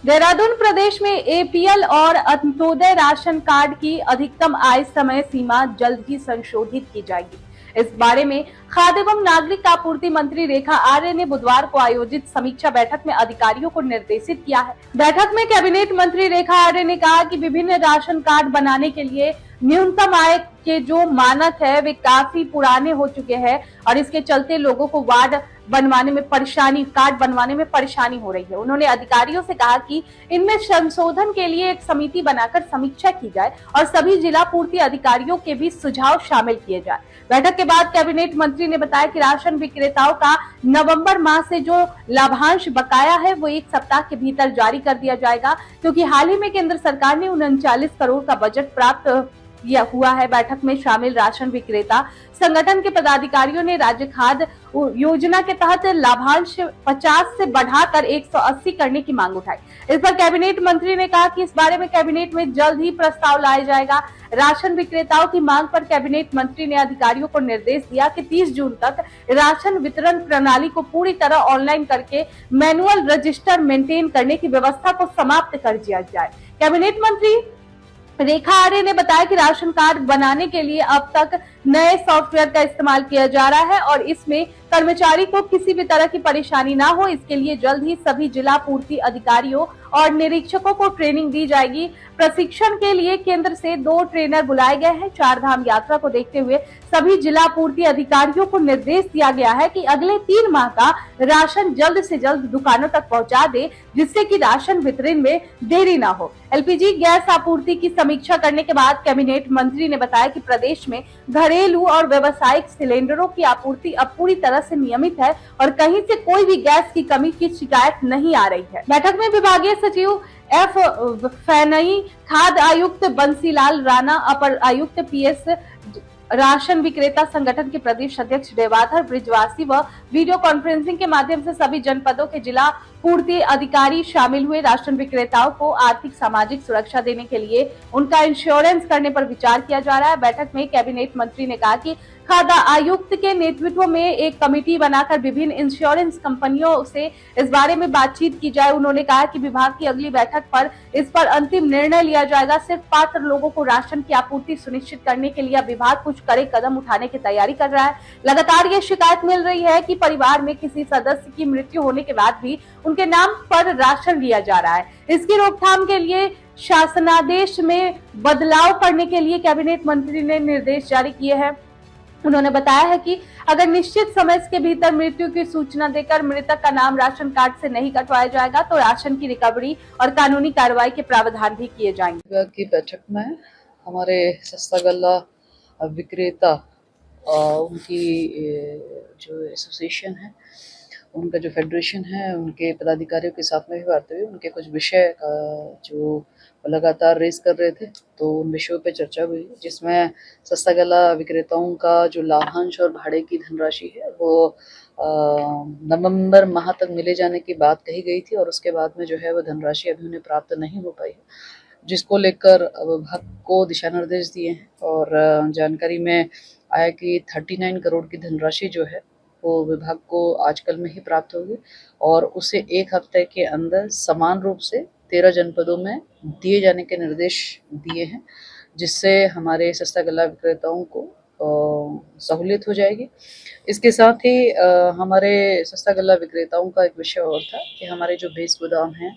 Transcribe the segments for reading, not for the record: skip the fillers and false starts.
देहरादून प्रदेश में एपीएल और Antyodaya ration card की अधिकतम आय समय सीमा जल्द ही संशोधित की जाएगी। इस बारे में खाद्य एवं नागरिक आपूर्ति मंत्री रेखा आर्य ने बुधवार को आयोजित समीक्षा बैठक में अधिकारियों को निर्देशित किया है। बैठक में कैबिनेट मंत्री रेखा आर्य ने कहा कि विभिन्न राशन कार्ड बनाने के लिए न्यूनतम आय के जो मानक है वे काफी पुराने हो चुके हैं और इसके चलते लोगों को कार्ड बनवाने में परेशानी हो रही है। उन्होंने अधिकारियों से कहा कि इनमें संशोधन के लिए एक समिति बनाकर समीक्षा की जाए और सभी जिला पूर्ति अधिकारियों के भी सुझाव शामिल किए जाए। बैठक के बाद कैबिनेट मंत्री ने बताया कि राशन विक्रेताओं का नवंबर माह से जो लाभांश बकाया है वो 1 सप्ताह के भीतर जारी कर दिया जाएगा, क्योंकि हाल ही में केंद्र सरकार ने 39 करोड़ का बजट प्राप्त हुआ है। बैठक में शामिल राशन विक्रेता संगठन के पदाधिकारियों ने राज्य खाद्य योजना के तहत लाभांश 50 से बढ़ाकर 180 करने की मांग उठाई। इस पर कैबिनेट मंत्री ने कहा कि इस बारे में कैबिनेट में जल्द ही प्रस्ताव लाया जाएगा। राशन विक्रेताओं की मांग पर कैबिनेट मंत्री ने अधिकारियों को निर्देश दिया कि 30 जून तक राशन वितरण प्रणाली को पूरी तरह ऑनलाइन करके मैनुअल रजिस्टर मेंटेन करने की व्यवस्था को समाप्त कर दिया जाए। कैबिनेट मंत्री रेखा आर्य ने बताया कि राशन कार्ड बनाने के लिए अब तक नए सॉफ्टवेयर का इस्तेमाल किया जा रहा है और इसमें कर्मचारी को किसी भी तरह की परेशानी ना हो, इसके लिए जल्द ही सभी जिला पूर्ति अधिकारियों और निरीक्षकों को ट्रेनिंग दी जाएगी। प्रशिक्षण के लिए केंद्र से 2 ट्रेनर बुलाए गए हैं। 4 धाम यात्रा को देखते हुए सभी जिला पूर्ति अधिकारियों को निर्देश दिया गया है कि अगले 3 माह का राशन जल्द से जल्द दुकानों तक पहुंचा दे, जिससे कि राशन वितरण में देरी ना हो। एलपीजी गैस आपूर्ति की समीक्षा करने के बाद कैबिनेट मंत्री ने बताया कि प्रदेश में घरेलू और व्यावसायिक सिलेंडरों की आपूर्ति अब पूरी तरह से नियमित है और कहीं से कोई भी गैस की कमी की शिकायत नहीं आ रही है। बैठक में विभागीय सचिव एफ फैनई, खाद्य आयुक्त बंसीलाल राणा, अपर आयुक्त पीएस, राशन विक्रेता संगठन के प्रदेश अध्यक्ष देवाधर ब्रिजवासी व वीडियो कॉन्फ्रेंसिंग के माध्यम से सभी जनपदों के जिला पूर्ति अधिकारी शामिल हुए। राशन विक्रेताओं को आर्थिक सामाजिक सुरक्षा देने के लिए उनका इंश्योरेंस करने पर विचार किया जा रहा है। बैठक में कैबिनेट मंत्री ने कहा कि खाद्य आयुक्त के नेतृत्व में एक कमेटी बनाकर विभिन्न इंश्योरेंस कंपनियों से इस बारे में बातचीत की जाए। उन्होंने कहा कि विभाग की अगली बैठक पर इस पर अंतिम निर्णय लिया जाएगा। सिर्फ पात्र लोगों को राशन की आपूर्ति सुनिश्चित करने के लिए विभाग कुछ कड़े कदम उठाने की तैयारी कर रहा है। लगातार ये शिकायत मिल रही है कि परिवार में किसी सदस्य की मृत्यु होने के बाद भी उनके नाम पर राशन लिया जा रहा है। इसकी रोकथाम के लिए शासनादेश में बदलाव करने के लिए कैबिनेट मंत्री ने निर्देश जारी किए हैं। उन्होंने बताया है कि अगर निश्चित समय के भीतर मृत्यु की सूचना देकर मृतक का नाम राशन कार्ड से नहीं कटवाया जाएगा तो राशन की रिकवरी और कानूनी कार्रवाई के प्रावधान भी किए जाएंगे। की बैठक में हमारे सस्ता गल्ला विक्रेता उनकी जो एसोसिएशन है, उनका जो फेडरेशन है, उनके पदाधिकारियों के साथ में भी बात हुई। उनके कुछ विषय जो लगातार रेस कर रहे थे, तो उन विषयों पे चर्चा हुई, जिसमें सस्ता गल्ला विक्रेताओं का जो लाभांश और भाड़े की धनराशि है वो नवंबर माह तक मिले जाने की बात कही गई थी और उसके बाद में जो है वो धनराशि अभी उन्हें प्राप्त नहीं हो पाई है, जिसको लेकर विभाग को दिशा निर्देश दिए हैं। और जानकारी में आया कि 39 करोड़ की धनराशि जो है वो विभाग को आजकल में ही प्राप्त होगी और उसे 1 हफ्ते के अंदर समान रूप से 13 जनपदों में दिए जाने के निर्देश दिए हैं, जिससे हमारे सस्ता गल्ला विक्रेताओं को सहूलियत हो जाएगी। इसके साथ ही हमारे सस्ता गल्ला विक्रेताओं का एक विषय और था कि हमारे जो बेस गोदाम हैं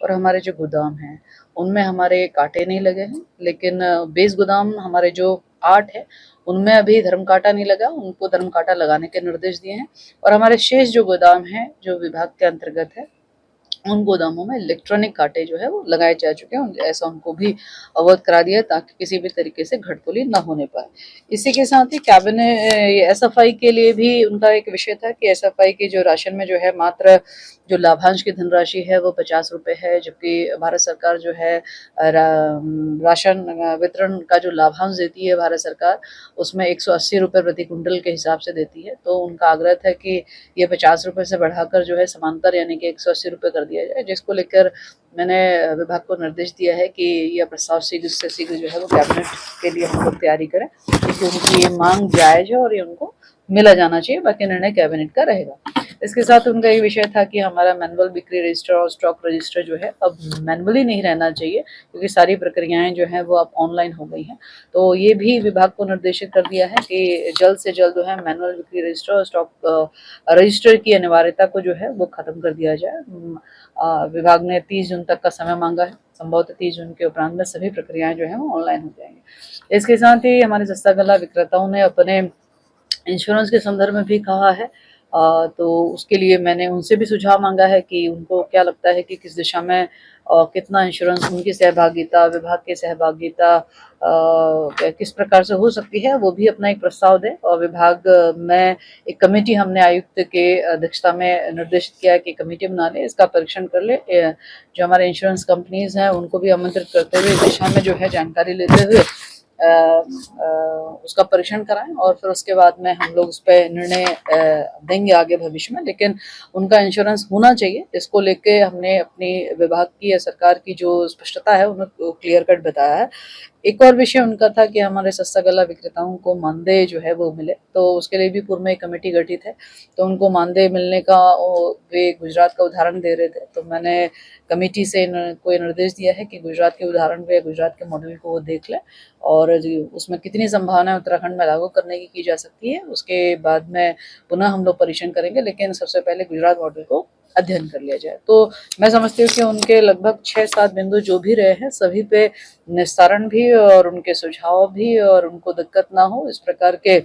और हमारे जो गोदाम हैं उनमें हमारे कांटे नहीं लगे हैं, लेकिन बेस गोदाम हमारे जो 8 है उनमें अभी धर्म कांटा नहीं लगा, उनको धर्म कांटा लगाने के निर्देश दिए हैं। और हमारे शेष जो गोदाम हैं जो विभाग के अंतर्गत है, उन गोदामों में इलेक्ट्रॉनिक कांटे जो है वो लगाए जा चुके हैं, ऐसा उनको भी अवगत करा दिया ताकि किसी भी तरीके से घटतोली ना होने पाए। इसी के साथ ही कैबिनेट एसएफआई के लिए भी उनका एक विषय था कि एसएफआई की जो राशन में जो है मात्र जो लाभांश की धनराशि है वो 50 रुपये है, जबकि भारत सरकार जो है राशन वितरण का जो लाभांश देती है भारत सरकार उसमें 180 रुपये प्रति कुंटल के हिसाब से देती है। तो उनका आग्रह था कि ये 50 रुपये से बढ़ाकर जो है समांतर यानी कि 180 रुपये कर दिया जाए, जिसको लेकर मैंने विभाग को निर्देश दिया है कि यह प्रस्ताव शीघ्र से शीघ्र जो है वो कैबिनेट के लिए हम लोग तैयारी करें, क्योंकि उनकी ये मांग जायज़ है और ये उनको मिला जाना चाहिए, बाकी निर्णय कैबिनेट का रहेगा। इसके साथ उनका ये विषय था कि हमारा मैनुअल बिक्री रजिस्टर और स्टॉक रजिस्टर जो है अब मैनुअली नहीं रहना चाहिए, क्योंकि सारी प्रक्रियाएं जो हैं वो अब ऑनलाइन हो गई हैं। तो ये भी विभाग को निर्देशित कर दिया है कि जल्द से जल्द जो है मैनुअल बिक्री रजिस्टर और स्टॉक रजिस्टर की अनिवार्यता को जो है वो खत्म कर दिया जाए। विभाग ने 30 जून तक का समय मांगा है, संभवतः 30 जून के उपरांत में सभी प्रक्रियाएं जो है वो ऑनलाइन हो जाएंगी। इसके साथ ही हमारे सस्ता गल्ला विक्रेताओं ने अपने इंश्योरेंस के संदर्भ में भी कहा है, तो उसके लिए मैंने उनसे भी सुझाव मांगा है कि उनको क्या लगता है कि किस दिशा में कितना इंश्योरेंस, उनकी सहभागिता, विभाग की सहभागिता किस प्रकार से हो सकती है, वो भी अपना एक प्रस्ताव दें। और विभाग में एक कमेटी हमने आयुक्त के अध्यक्षता में निर्देशित किया है कि कमेटी बना ले, इसका परीक्षण कर ले। जो हमारे इंश्योरेंस कंपनीज हैं उनको भी आमंत्रित करते हुए इस दिशा में जो है जानकारी लेते हुए उसका परीक्षण कराएं और फिर उसके बाद में हम लोग उस पर निर्णय देंगे आगे भविष्य में। लेकिन उनका इंश्योरेंस होना चाहिए, इसको लेके हमने अपनी विभाग की या सरकार की जो स्पष्टता है उन्हें क्लियर कट बताया है। एक और विषय उनका था कि हमारे सस्ता गल्ला विक्रेताओं को मानदेय जो है वो मिले, तो उसके लिए भी पूर्व में एक कमेटी गठित है। तो उनको मानदेय मिलने का वे गुजरात का उदाहरण दे रहे थे, तो मैंने कमेटी से कोई निर्देश दिया है कि गुजरात के उदाहरण पे, गुजरात के मॉडल को वो देख ले और उसमें कितनी संभावना उत्तराखंड में लागू करने की जा सकती है, उसके बाद में पुनः हम लोग परीक्षण करेंगे। लेकिन सबसे पहले गुजरात मॉडल को अध्ययन कर लिया जाए। तो मैं समझती हूँ कि उनके लगभग 6-7 बिंदु जो भी रहे हैं सभी पे निस्तारण भी और उनके सुझाव भी और उनको दिक्कत ना हो इस प्रकार के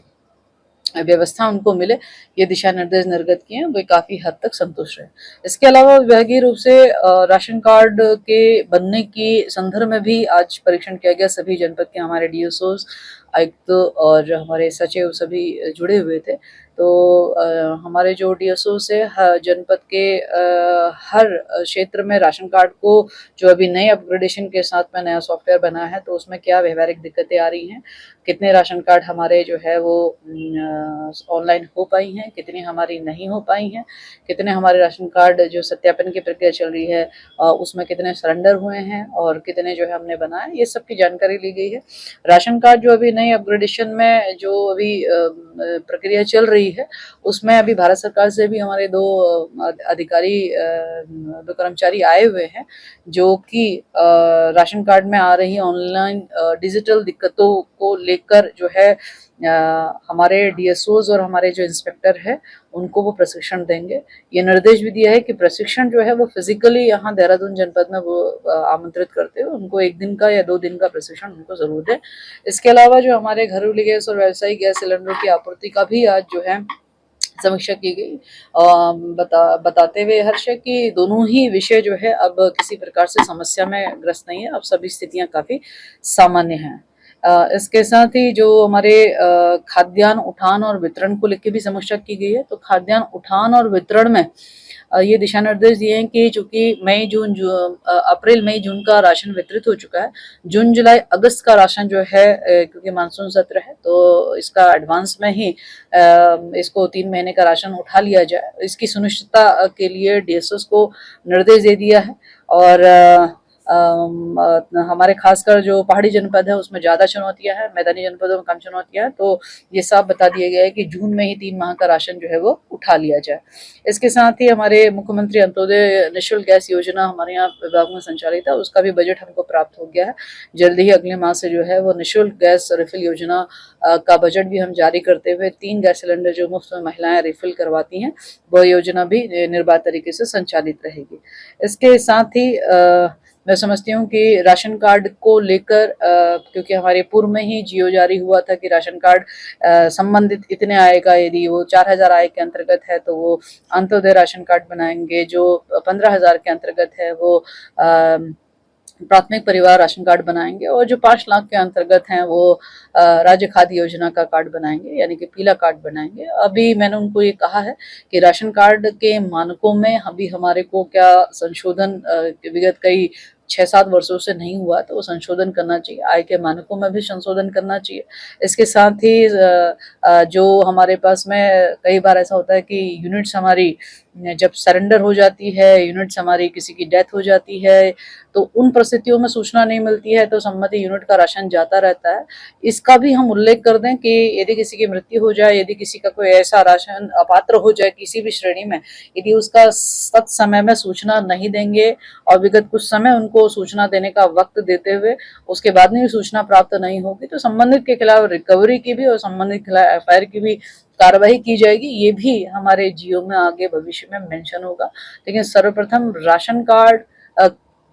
व्यवस्था उनको मिले, ये दिशा निर्देश निर्गत किए हैं, वे काफी हद तक संतुष्ट रहे। इसके अलावा विभागीय रूप से राशन कार्ड के बनने की संदर्भ में भी आज परीक्षण किया गया। सभी जनपद के हमारे डीएसओस, आयुक्त और हमारे सचिव सभी जुड़े हुए थे। तो हमारे जो डीएसओ से जनपद के हर क्षेत्र में राशन कार्ड को जो अभी नए अपग्रेडेशन के साथ में नया सॉफ्टवेयर बना है, तो उसमें क्या व्यवहारिक दिक्कतें आ रही हैं, कितने राशन कार्ड हमारे जो है वो ऑनलाइन हो पाई हैं, कितनी हमारी नहीं हो पाई हैं, कितने हमारे राशन कार्ड जो सत्यापन की प्रक्रिया चल रही है उसमें कितने सरेंडर हुए हैं और कितने जो है हमने बनाए, ये सब की जानकारी ली गई है। राशन कार्ड जो अभी नई अपग्रेडेशन में जो अभी प्रक्रिया चल रही है उसमें अभी भारत सरकार से भी हमारे 2 अधिकारी, 2 कर्मचारी आए हुए हैं जो कि राशन कार्ड में आ रही ऑनलाइन डिजिटल दिक्कतों को लेकर जो है हमारे डीएसओज और हमारे जो इंस्पेक्टर है उनको वो प्रशिक्षण देंगे। ये निर्देश भी दिया है कि प्रशिक्षण जो है वो फिजिकली यहाँ देहरादून जनपद में वो आमंत्रित करते हुए उनको 1 दिन का या 2 दिन का प्रशिक्षण उनको जरूर दें। इसके अलावा जो हमारे घरेलू गैस और व्यावसायिक गैस सिलेंडरों की आपूर्ति का भी आज जो है समीक्षा की गई, बताते हुए हर्ष है कि दोनों ही विषय जो है अब किसी प्रकार से समस्या में ग्रस्त नहीं है, अब सभी स्थितियां काफी सामान्य हैं। इसके साथ ही जो हमारे खाद्यान्न उठान और वितरण को लेकर भी समीक्षा की गई है, तो खाद्यान्न उठान और वितरण में ये दिशा निर्देश दिए हैं कि चूंकि अप्रैल मई जून का राशन वितरित हो चुका है, जून जुलाई अगस्त का राशन जो है क्योंकि मानसून सत्र है तो इसका एडवांस में ही इसको 3 महीने का राशन उठा लिया जाए, इसकी सुनिश्चितता के लिए डीएसओस को निर्देश दे दिया है। और हमारे खासकर जो पहाड़ी जनपद है उसमें ज्यादा चुनौतियां हैं, मैदानी जनपदों में कम चुनौतियां हैं, तो ये साफ बता दिया गया है कि जून में ही 3 माह का राशन जो है वो उठा लिया जाए। इसके साथ ही हमारे मुख्यमंत्री अंत्योदय निःशुल्क गैस योजना हमारे यहाँ विभाग में संचालित है, उसका भी बजट हमको प्राप्त हो गया है। जल्द ही अगले माह से जो है वो निःशुल्क गैस रिफिल योजना का बजट भी हम जारी करते हुए 3 गैस सिलेंडर जो मुफ्त में महिलाएं रिफिल करवाती हैं वह योजना भी निर्बाध तरीके से संचालित रहेगी। इसके साथ ही मैं समझती हूँ कि राशन कार्ड को लेकर क्योंकि हमारे पूर्व में ही जियो जारी हुआ था कि राशन कार्ड संबंधित इतने आय का यदि वो 4,000 आय के अंतर्गत है तो वो अंत्योदय राशन कार्ड बनाएंगे, जो 15,000 के अंतर्गत है वो प्राथमिक परिवार राशन कार्ड बनाएंगे और जो 5 लाख के अंतर्गत हैं वो राज्य खाद्य योजना का कार्ड बनाएंगे, यानी कि पीला कार्ड बनाएंगे। अभी मैंने उनको ये कहा है कि राशन कार्ड के मानकों में अभी हमारे को क्या संशोधन विगत कई 6-7 वर्षों से नहीं हुआ, तो वो संशोधन करना चाहिए, आय के मानकों में भी संशोधन करना चाहिए। इसके साथ ही जो हमारे पास में कई बार ऐसा होता है कि यूनिट्स हमारी जब सरेंडर हो जाती है, यूनिट्स हमारी किसी की डेथ हो जाती है, तो उन परिस्थितियों में सूचना नहीं मिलती है तो संबंधित यूनिट का राशन जाता रहता है। इसका भी हम उल्लेख कर दें कि यदि किसी की मृत्यु हो जाए, यदि किसी का कोई ऐसा राशन अपात्र हो जाए किसी भी श्रेणी में, यदि उसका सत समय में सूचना नहीं देंगे और विगत कुछ समय उनको सूचना देने का वक्त देते हुए उसके बाद में भी सूचना प्राप्त नहीं होगी तो संबंधित के खिलाफ रिकवरी की भी और संबंधित के खिलाफ एफआईआर की भी कार्रवाई की जाएगी। ये भी हमारे जियो में आगे भविष्य में मेंशन होगा। लेकिन सर्वप्रथम राशन कार्ड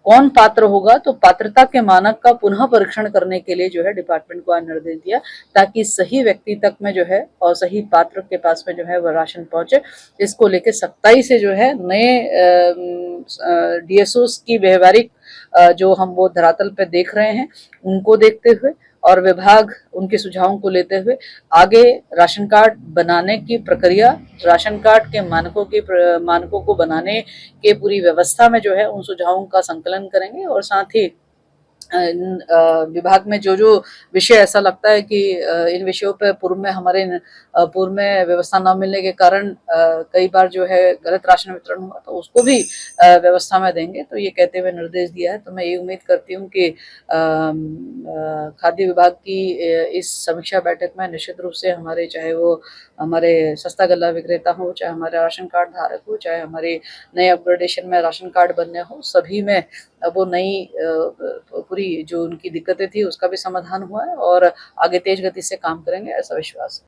कौन पात्र होगा, तो पात्रता के मानक का पुनः परीक्षण करने के लिए जो है डिपार्टमेंट को आज निर्देश दिया, ताकि सही व्यक्ति तक में जो है और सही पात्र के पास में जो है वह राशन पहुंचे। इसको लेकर सख्ताई से जो है नए डीएसओ की व्यवहारिक जो हम वो धरातल पे देख रहे हैं, उनको देखते हुए और विभाग उनके सुझावों को लेते हुए आगे राशन कार्ड बनाने की प्रक्रिया, राशन कार्ड के मानकों को बनाने के पूरी व्यवस्था में जो है उन सुझावों का संकलन करेंगे और साथ ही विभाग में जो जो विषय ऐसा लगता है कि इन विषयों पर पूर्व में व्यवस्था न मिलने के कारण कई बार जो है गलत राशन वितरण हुआ तो उसको भी व्यवस्था में देंगे। तो ये कहते हुए निर्देश दिया है। तो मैं ये उम्मीद करती हूँ कि खाद्य विभाग की इस समीक्षा बैठक में निश्चित रूप से हमारे, चाहे वो हमारे सस्ता गल्ला विक्रेता हो, चाहे हमारे राशन कार्ड धारक हो, चाहे हमारे नए अपग्रेडेशन में राशन कार्ड बनने हो, सभी में वो नई पूरी जो उनकी दिक्कतें थी उसका भी समाधान हुआ है और आगे तेज गति से काम करेंगे, ऐसा विश्वास है।